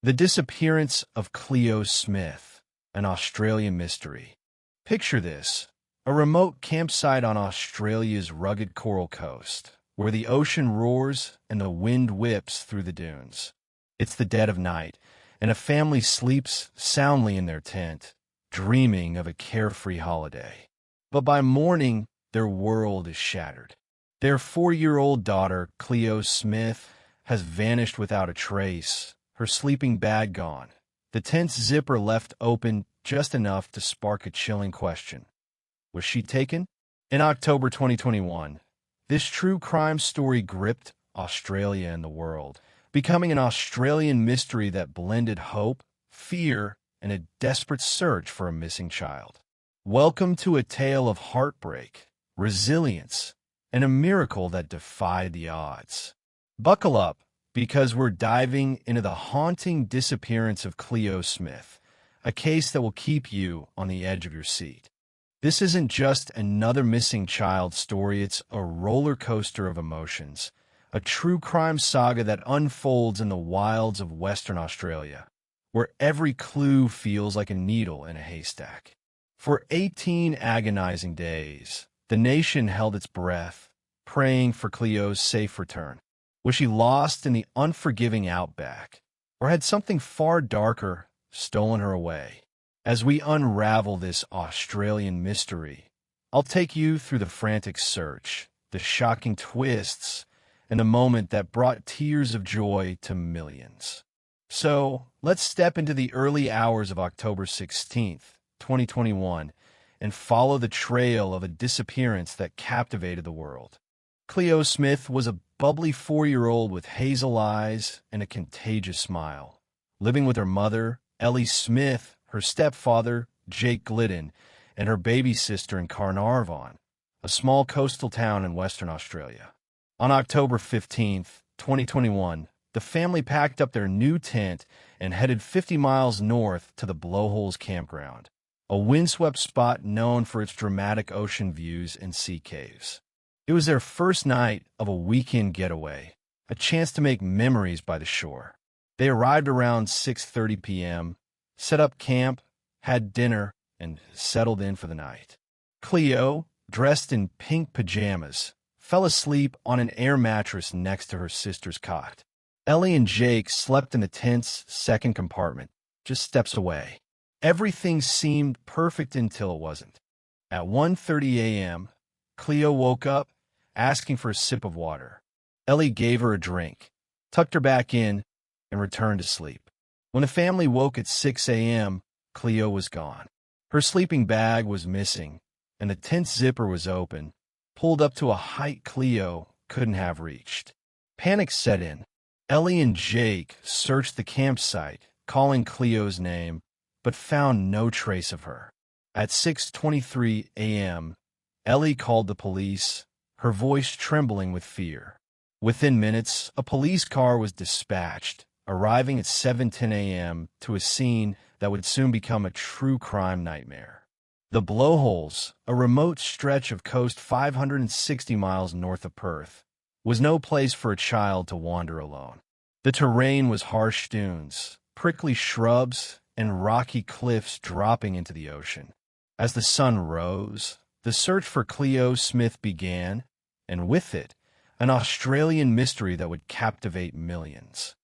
The disappearance of Cleo Smith, an Australian mystery. Picture this: a remote campsite on Australia's rugged coral coast, where the ocean roars and the wind whips through the dunes. It's the dead of night, and a family sleeps soundly in their tent, dreaming of a carefree holiday. But by morning, their world is shattered. Their 4-year-old daughter, Cleo Smith, has vanished without a trace, her sleeping bag gone, the tent's zipper left open just enough to spark a chilling question. Was she taken? In October 2021, this true crime story gripped Australia and the world, becoming an Australian mystery that blended hope, fear, and a desperate search for a missing child. Welcome to a tale of heartbreak, resilience, and a miracle that defied the odds. Buckle up, because we're diving into the haunting disappearance of Cleo Smith, a case that will keep you on the edge of your seat. This isn't just another missing child story, it's a roller coaster of emotions, a true crime saga that unfolds in the wilds of Western Australia, where every clue feels like a needle in a haystack. For 18 agonizing days, the nation held its breath, praying for Cleo's safe return. Was she lost in the unforgiving outback, or had something far darker stolen her away? As we unravel this Australian mystery, I'll take you through the frantic search, the shocking twists, and the moment that brought tears of joy to millions. So, let's step into the early hours of October 16th, 2021, and follow the trail of a disappearance that captivated the world. Cleo Smith was a bubbly 4-year-old with hazel eyes and a contagious smile, living with her mother, Ellie Smith, her stepfather, Jake Glidden, and her baby sister in Carnarvon, a small coastal town in Western Australia. On October 15th, 2021, the family packed up their new tent and headed 50 miles north to the Blowholes Campground, a windswept spot known for its dramatic ocean views and sea caves. It was their first night of a weekend getaway, a chance to make memories by the shore. They arrived around 6:30 p.m., set up camp, had dinner, and settled in for the night. Cleo, dressed in pink pajamas, fell asleep on an air mattress next to her sister's cot. Ellie and Jake slept in the tent's second compartment, just steps away. Everything seemed perfect until it wasn't. At 1:30 a.m., Cleo woke up, asking for a sip of water. Ellie gave her a drink, tucked her back in, and returned to sleep. When the family woke at 6 a.m., Cleo was gone. Her sleeping bag was missing, and the tent's zipper was open, pulled up to a height Cleo couldn't have reached. Panic set in. Ellie and Jake searched the campsite, calling Cleo's name, but found no trace of her. At 6:23 a.m., Ellie called the police, her voice trembling with fear. Within minutes, a police car was dispatched, arriving at 7:10 a.m. to a scene that would soon become a true crime nightmare. The Blowholes, a remote stretch of coast 560 miles north of Perth, was no place for a child to wander alone. The terrain was harsh dunes, prickly shrubs, and rocky cliffs dropping into the ocean. As the sun rose, the search for Cleo Smith began, and with it, an Australian mystery that would captivate millions.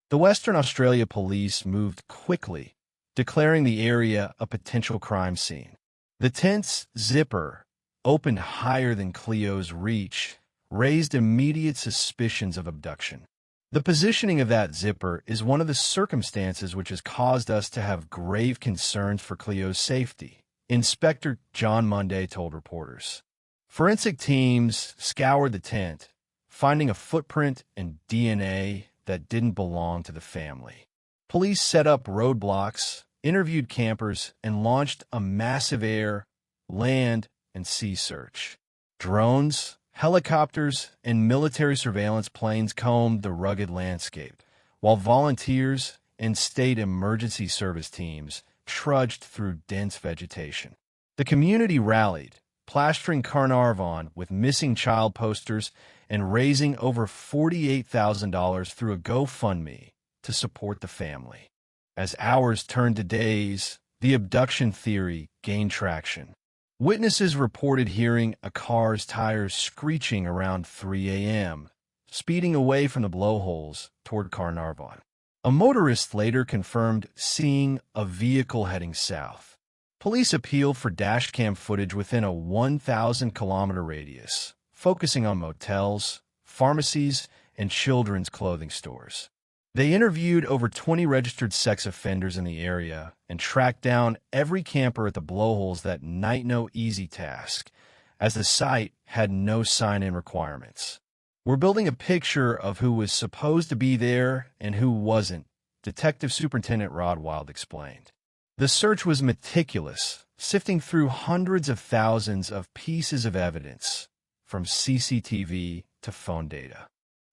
The Western Australia Police moved quickly, declaring the area a potential crime scene. The tent's zipper, opened higher than Cleo's reach, raised immediate suspicions of abduction. The positioning of that zipper is one of the circumstances which has caused us to have grave concerns for Cleo's safety, Inspector John Monday told reporters. Forensic teams scoured the tent, finding a footprint and DNA that didn't belong to the family. Police set up roadblocks, interviewed campers, and launched a massive air, land, and sea search. Drones, helicopters, and military surveillance planes combed the rugged landscape, while volunteers and state emergency service teams trudged through dense vegetation. The community rallied, plastering Carnarvon with missing child posters and raising over $48,000 through a GoFundMe, to support the family. As hours turned to days, the abduction theory gained traction. Witnesses reported hearing a car's tires screeching around 3 a.m., speeding away from the blowholes toward Carnarvon. A motorist later confirmed seeing a vehicle heading south. Police appealed for dashcam footage within a 1,000-kilometer radius, focusing on motels, pharmacies, and children's clothing stores. They interviewed over 20 registered sex offenders in the area and tracked down every camper at the blowholes that night. No easy task, as the site had no sign-in requirements. "We're building a picture of who was supposed to be there and who wasn't," Detective Superintendent Rod Wild explained. The search was meticulous, sifting through hundreds of thousands of pieces of evidence, from CCTV to phone data.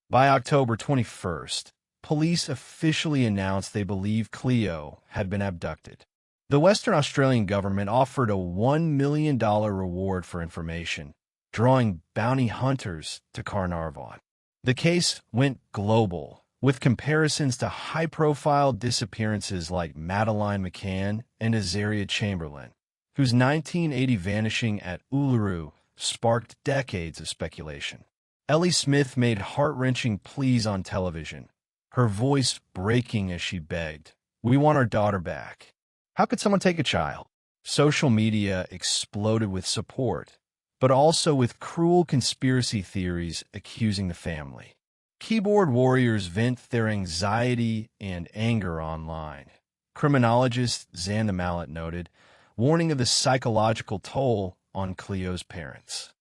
By October 21st, police officially announced they believed Cleo had been abducted. The Western Australian government offered a $1 million reward for information, drawing bounty hunters to Carnarvon. The case went global, with comparisons to high-profile disappearances like Madeline McCann and Azaria Chamberlain, whose 1980 vanishing at Uluru sparked decades of speculation. Ellie Smith made heart-wrenching pleas on television, her voice breaking as she begged, "We want our daughter back." How could someone take a child? Social media exploded with support, but also with cruel conspiracy theories accusing the family. Keyboard warriors vent their anxiety and anger online. Criminologist Xanda Mallet noted, warning of the psychological toll on Cleo's parents.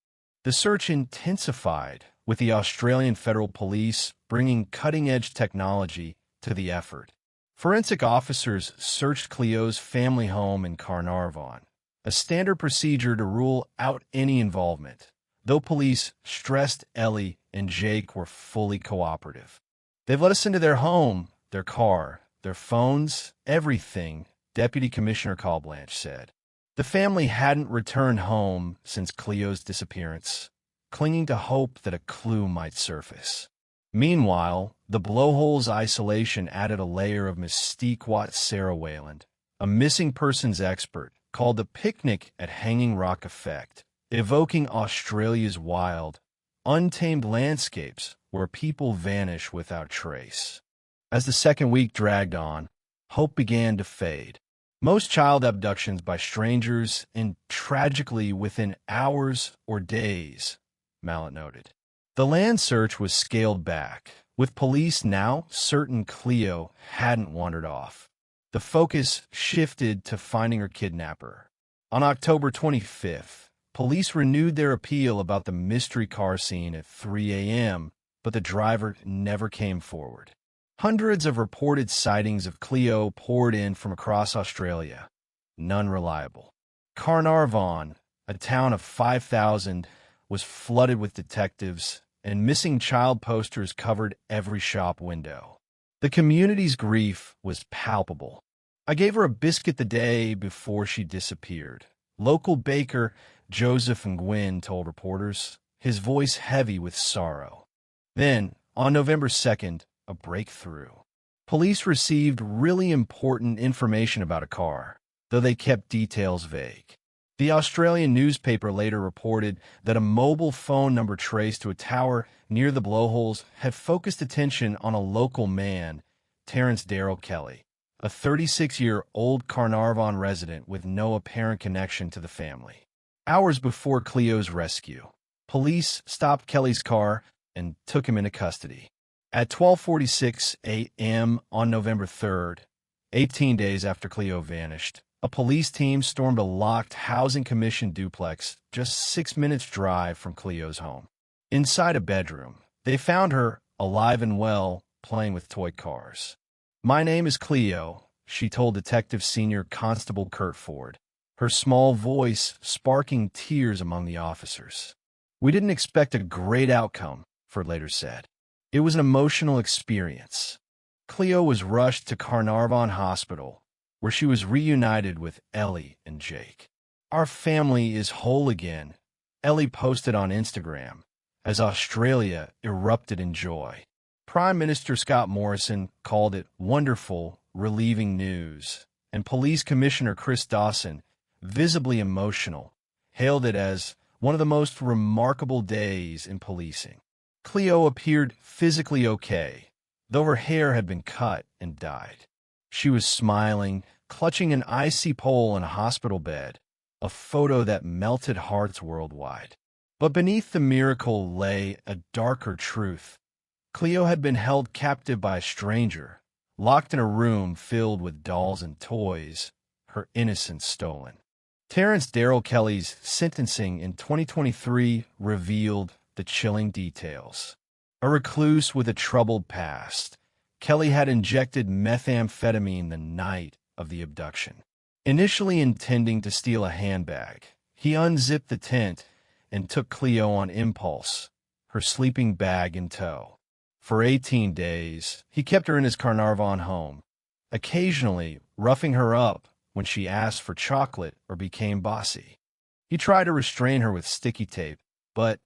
The search intensified, with the Australian Federal Police bringing cutting-edge technology to the effort. Forensic officers searched Cleo's family home in Carnarvon, a standard procedure to rule out any involvement, though police stressed Ellie and Jake were fully cooperative. "They've let us into their home, their car, their phones, everything," Deputy Commissioner Blanche said. The family hadn't returned home since Cleo's disappearance, clinging to hope that a clue might surface. Meanwhile, the blowhole's isolation added a layer of mystique. Sarah Wayland, a missing persons expert, called the picnic at Hanging Rock effect, evoking Australia's wild, untamed landscapes where people vanish without trace. As the second week dragged on, hope began to fade. Most child abductions by strangers end tragically within hours or days, Mallet noted. The land search was scaled back, with police now certain Cleo hadn't wandered off. The focus shifted to finding her kidnapper. On October 25th, police renewed their appeal about the mystery car scene at 3 a.m., but the driver never came forward. Hundreds of reported sightings of Cleo poured in from across Australia. None reliable. Carnarvon, a town of 5,000, was flooded with detectives, and missing child posters covered every shop window. The community's grief was palpable. "I gave her a biscuit the day before she disappeared," local baker Joseph Nguyen told reporters, his voice heavy with sorrow. Then, on November 2nd, a breakthrough. Police received really important information about a car, though they kept details vague. The Australian newspaper later reported that a mobile phone number traced to a tower near the blowholes had focused attention on a local man, Terrence Darrell Kelly, a 36-year-old Carnarvon resident with no apparent connection to the family. Hours before Cleo's rescue, police stopped Kelly's car and took him into custody. At 12:46 a.m. on November 3rd, 18 days after Cleo vanished, a police team stormed a locked Housing Commission duplex just 6 minutes' drive from Cleo's home. Inside a bedroom, they found her, alive and well, playing with toy cars. "My name is Cleo," she told Detective Senior Constable Kurt Ford, her small voice sparking tears among the officers. "We didn't expect a great outcome," Ford later said. "It was an emotional experience." Cleo was rushed to Carnarvon Hospital, where she was reunited with Ellie and Jake. "Our family is whole again," Ellie posted on Instagram, as Australia erupted in joy. Prime Minister Scott Morrison called it wonderful, relieving news, and Police Commissioner Chris Dawson, visibly emotional, hailed it as one of the most remarkable days in policing. Cleo appeared physically okay, though her hair had been cut and dyed. She was smiling, clutching an icy pole in a hospital bed, a photo that melted hearts worldwide. But beneath the miracle lay a darker truth. Cleo had been held captive by a stranger, locked in a room filled with dolls and toys, her innocence stolen. Terrence Darrell Kelly's sentencing in 2023 revealed the chilling details. A recluse with a troubled past, Kelly had injected methamphetamine the night of the abduction. Initially intending to steal a handbag, he unzipped the tent and took Cleo on impulse, her sleeping bag in tow. For 18 days, he kept her in his Carnarvon home, occasionally roughing her up when she asked for chocolate or became bossy. He tried to restrain her with sticky tape, but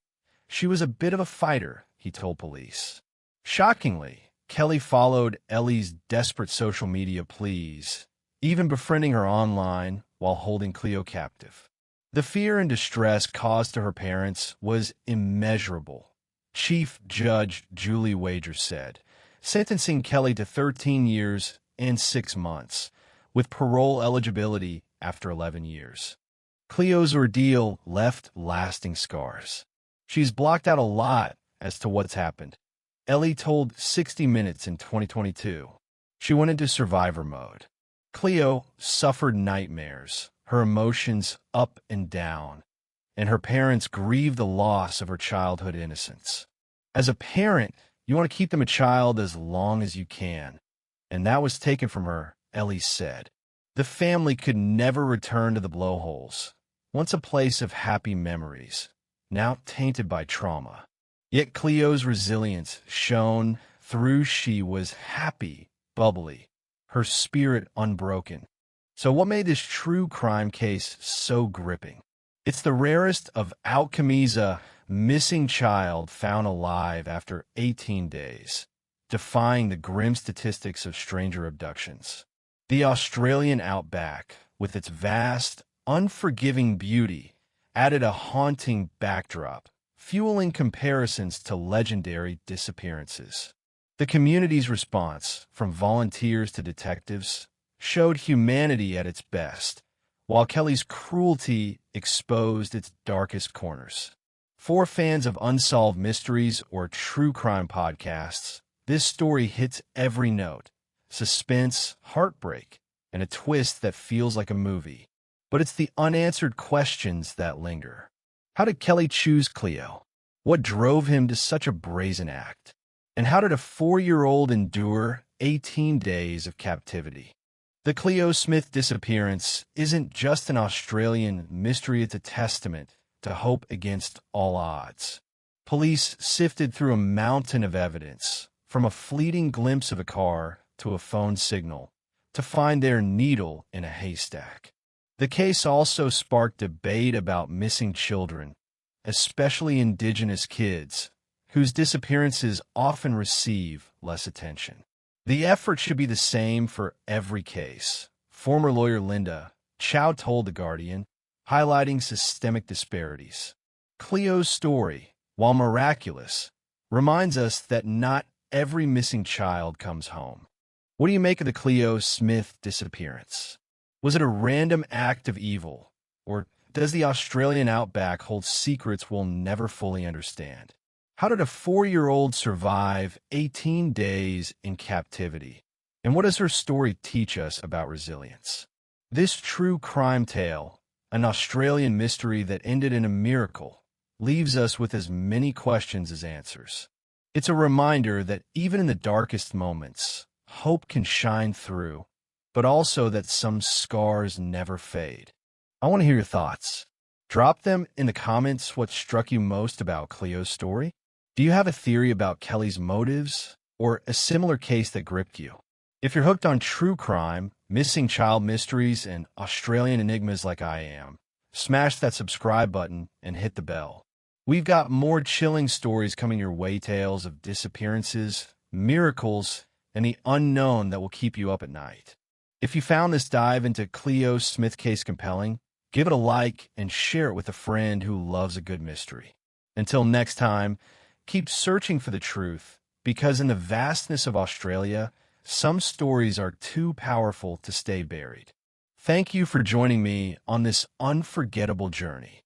she was a bit of a fighter, he told police. Shockingly, Kelly followed Ellie's desperate social media pleas, even befriending her online while holding Cleo captive. The fear and distress caused to her parents was immeasurable. Chief Judge Julie Wager said, sentencing Kelly to 13 years and 6 months, with parole eligibility after 11 years. Cleo's ordeal left lasting scars. She's blocked out a lot as to what's happened. Ellie told 60 Minutes in 2022. She went into survivor mode. Cleo suffered nightmares, her emotions up and down, and her parents grieved the loss of her childhood innocence. As a parent, you want to keep them a child as long as you can, and that was taken from her, Ellie said. The family could never return to the blowholes, once a place of happy memories, now tainted by trauma. Yet Cleo's resilience shone through. She was happy, bubbly, her spirit unbroken. So what made this true crime case so gripping? It's the rarest of alchemies, a missing child found alive after 18 days, defying the grim statistics of stranger abductions. The Australian outback, with its vast, unforgiving beauty, added a haunting backdrop, fueling comparisons to legendary disappearances. The community's response, from volunteers to detectives, showed humanity at its best, while Kelly's cruelty exposed its darkest corners. For fans of unsolved mysteries or true crime podcasts, this story hits every note: suspense, heartbreak, and a twist that feels like a movie. But it's the unanswered questions that linger. How did Kelly choose Cleo? What drove him to such a brazen act? And how did a 4-year-old endure 18 days of captivity? The Cleo Smith disappearance isn't just an Australian mystery, it's a testament to hope against all odds. Police sifted through a mountain of evidence, from a fleeting glimpse of a car to a phone signal, to find their needle in a haystack. The case also sparked debate about missing children, especially Indigenous kids, whose disappearances often receive less attention. The effort should be the same for every case, former lawyer Linda Chow told The Guardian, highlighting systemic disparities. Cleo's story, while miraculous, reminds us that not every missing child comes home. What do you make of the Cleo Smith disappearance? Was it a random act of evil, or does the Australian outback hold secrets we'll never fully understand? How did a 4-year-old survive 18 days in captivity? And what does her story teach us about resilience? This true crime tale, an Australian mystery that ended in a miracle, leaves us with as many questions as answers. It's a reminder that even in the darkest moments, hope can shine through, but also that some scars never fade. I want to hear your thoughts. Drop them in the comments. What struck you most about Cleo's story? Do you have a theory about Kelly's motives, or a similar case that gripped you? If you're hooked on true crime, missing child mysteries, and Australian enigmas like I am, smash that subscribe button and hit the bell. We've got more chilling stories coming your way, tales of disappearances, miracles, and the unknown that will keep you up at night. If you found this dive into Cleo Smith case compelling, give it a like and share it with a friend who loves a good mystery. Until next time, keep searching for the truth, because in the vastness of Australia, some stories are too powerful to stay buried. Thank you for joining me on this unforgettable journey.